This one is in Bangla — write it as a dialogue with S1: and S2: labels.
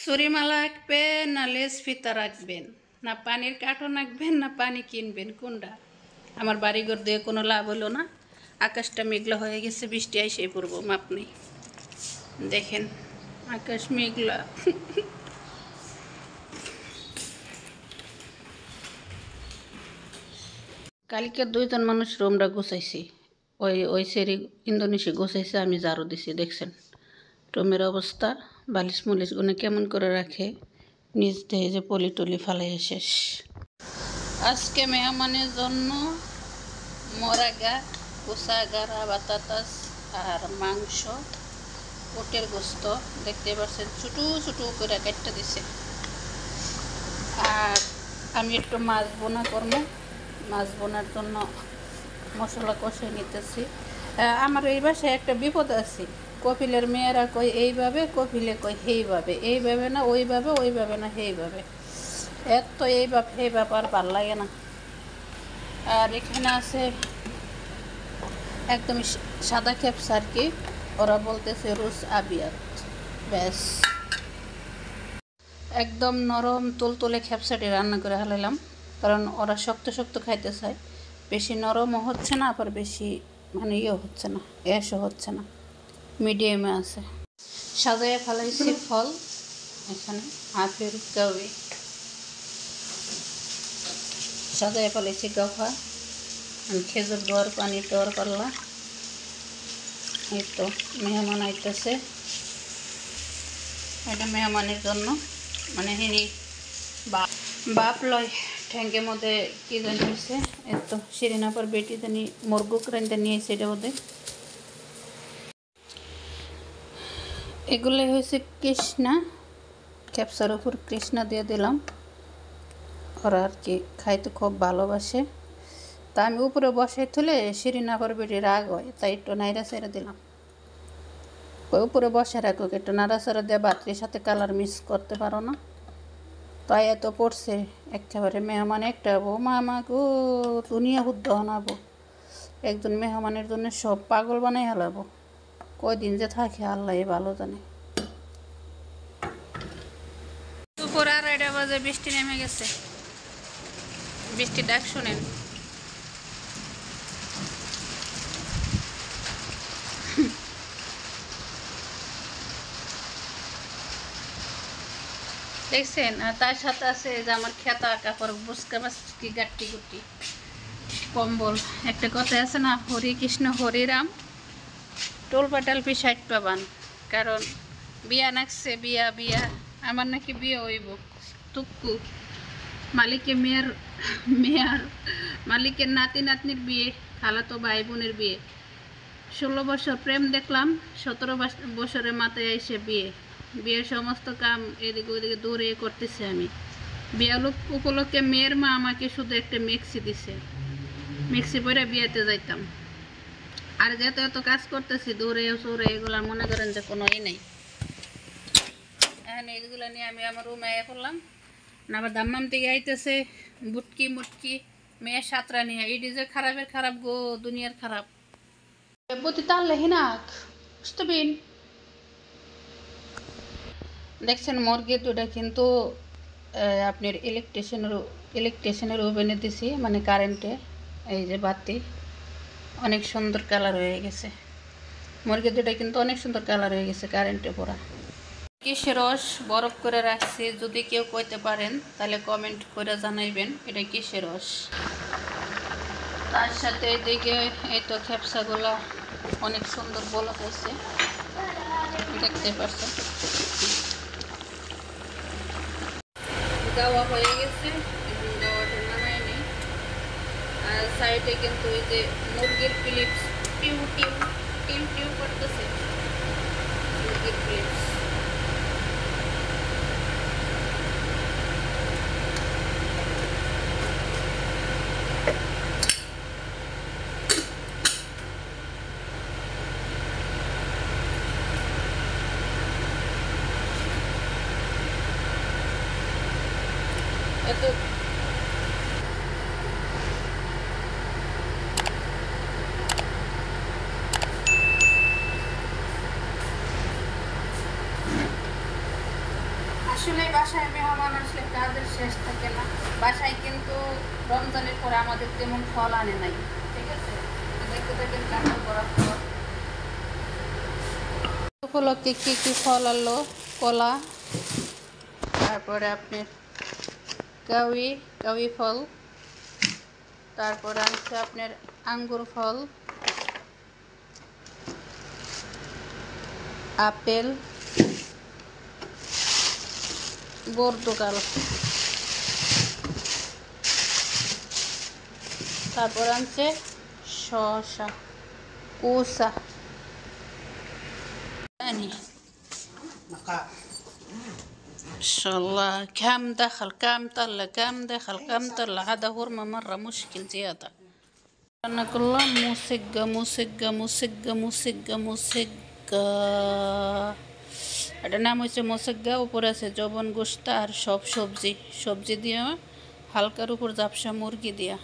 S1: ছুরিমালা আঁকবেন না লেস ফিতা রাখবেন, না পানির কার্টন আঁকবেন না পানি কিনবেন, কোনটা? আমার বাড়িঘর দিয়ে কোনো লাভ হলো না। আকাশটা মেঘলা হয়ে গেছে, বৃষ্টি আইসেই পড়বো, মাপ নেই। দেখেন আকাশ মেঘলা। কালকে 2জন মানুষ রুমটা গুছাইছি, ওই সেরি ইন্দোনেশিয়া গুছাইছে, আমি ঝাড়ু দিছি। দেখছেন রুমের অবস্থা, বালিশ মুলিশ গুনে কেমন করে রাখে, নিজ দিয়ে যে পলি টলি ফালাই শেষ। আজকে মেহমানের জন্য মরাগা, কুসা গাড়া, বাতাতাস আর মাংস, উটের গোস্ত দেখতে পাচ্ছেন, ছোটো ছোটো করে কাটতে দিছে। আর আমি একটু মাছ বোনা করবো, মাছ বোনার জন্য মশলা কষে নিতেছি। আমার এই বাসায় একটা বিপদ আছে, কপিলের মেয়েরা কয় এইভাবে, কপিলে কয় সেইভাবে, এইভাবে না ওইভাবে, ওইভাবে না সেইভাবে। এত এইভাবে সেইভাবে আর ভাল লাগে না। আর এখানে আছে একদম সাদা খেপসা আর কি, ওরা বলতেছে রুস আবিয়াত। ব্যাস একদম নরম তুলতুলে খেপসাটি রান্না করে হালাইলাম, কারণ ওরা শক্ত শক্ত খাইতে চায়। বেশি নরমও হচ্ছে না, আবার বেশি মানে ইয়ে হচ্ছে না, এসও হচ্ছে না, মিডিয়ামে আছে। সাজাইয়া ফেলাইছি ফল, এখানে আপেল, গাউি সাজাইয়া ফেলাইছি, গাফা, খেজুর দেওয়ার পানি দেওয়ার পাল্লা। এই তো মেহমান আইতেছে, এটা মেহমানের জন্য, মানে হিনি বাপ লয় ঠ্যাঙ্গের মধ্যে কি জানি হয়েছে। এই তো শিরিনাপার বেটি জানি মুরগু রাইন্দা নিয়েছে, এটা ওদের। এগুলো হয়েছে কৃষ্ণা, ক্যাপসার উপর কৃষ্ণা দিয়ে দিলাম। ওরা আর কি খাইতে খুব ভালোবাসে, তা আমি উপরে বসাই তুলে শিরিনাপার বেটি রাগ হয়, তাই একটু নাইরা সেরে দিলাম। ওই উপরে বসে রাখো, একটু নাড়াচাড়া দিয়ে বাতির সাথে কালার মিক্স করতে পারো না। তাই এত পড়ছে একেবারে, মেহমান একটা হবো, মামা গো দুনিয়া হুদ্ধ হানাবো, একজন মেহমানের জন্য সব পাগল বানাই হালাবো। কয়দিন যে থাকে আল্লাহ ভালো জানে। দুপুর 2:30 বাজে বৃষ্টি নেমে গেছে, বৃষ্টি ডাক শুনেন। দেখছেন, আর তার সাথে আছে যে আমার খেতা কাপড় বুসকা বাসকি গাট্টি গুটি কম্বল। একটা কথা আছে না, হরি কৃষ্ণ হরি রাম, টোলপা টালপি 60 পাবান। কারণ বিয়া নাকছে, বিয়া বিয়া আমার নাকি বিয়ে হইব তুক্কু, মালিকের মেয়ার মালিকের নাতি নাতনির বিয়ে, খালাতো ভাই বোনের বিয়ে। 16 বছর প্রেম দেখলাম, 17 বছরের মাথায় এসে বিয়ের সমস্ত কাম এদিকে ওদিকে দৌড়ে করতেছি আমি। বিয়া লোক উপলক্ষে মেয়ের মা আমাকে শুধু একটা মেক্সি দিছে, মেক্সি পরে বিয়েতে যাইতাম। আর যেহেতু এত কাজ করতেছি দৌড়ে সৌড়ে, এগুলার মনে করেন যে কোনো নেই। এখন এগুলো নিয়ে আমি আমার রুমে আয়া পড়লাম না, আবার দাম্মাম থেকে আইতেছে বুটকি মুটকি মেয়ের সাতরা নিয়ে। এই যে খারাপের খারাপ গো, দুনিয়ার খারাপ। বতি তাহলে হিনাক বুঝতেবিন। দেখছেন মুরগির দুটা কিন্তু আপনার ইলেকট্রিশিয়ানের ওভেনে দিছি, মানে কারেন্টে। এই যে বাতি অনেক সুন্দর কালার হয়ে গেছে, মুরগির দুটা কিন্তু অনেক সুন্দর কালার হয়ে গেছে কারেন্টে পড়া। কিসের রস বরফ করে রাখছি, যদি কেউ কইতে পারেন তাহলে কমেন্ট করে জানাইবেন এটা কিসের রস। তার সাথে এদিকে এই তো খেপসাগুলা অনেক সুন্দর বলা হয়েছে, দেখতে পাচ্ছেন। গাওয়া হয়ে গেছে, গাওয়াটা নামাই নেই। আর সাইডে কিন্তু ওই যে মুরগির ফিলিপস টিউ টিউ টিউ টিউ করতেছে, মুরগির ফিলিপস। এত আসলে বাসায় মেহমান আসলে কাজের শেষ থাকে না। বাসায় কিন্তু রমজানের পরে আমাদের তেমন ফল আনে নাই, ঠিক আছে? দেখতে দেখেন কাটা করা ফল উপলক্ষে কী কী ফল আনলো। কলা, তারপরে আপনার কাউই ফল, তারপরে আনছে আপনার আঙ্গুর ফল, আপেল, পর্তুগাল, তারপর আনছে শসা, কোসা يعني ما شاء الله كم طلع هذا هرمة مرة مشكل زيادة. أنا كلها موسيقى এটার নাম হচ্ছে মোসেগ্গা। উপরে আছে জবন গোস্তা আর সব সবজি দিয়ে হালকার উপর ঝাপসা মুরগি দিয়া।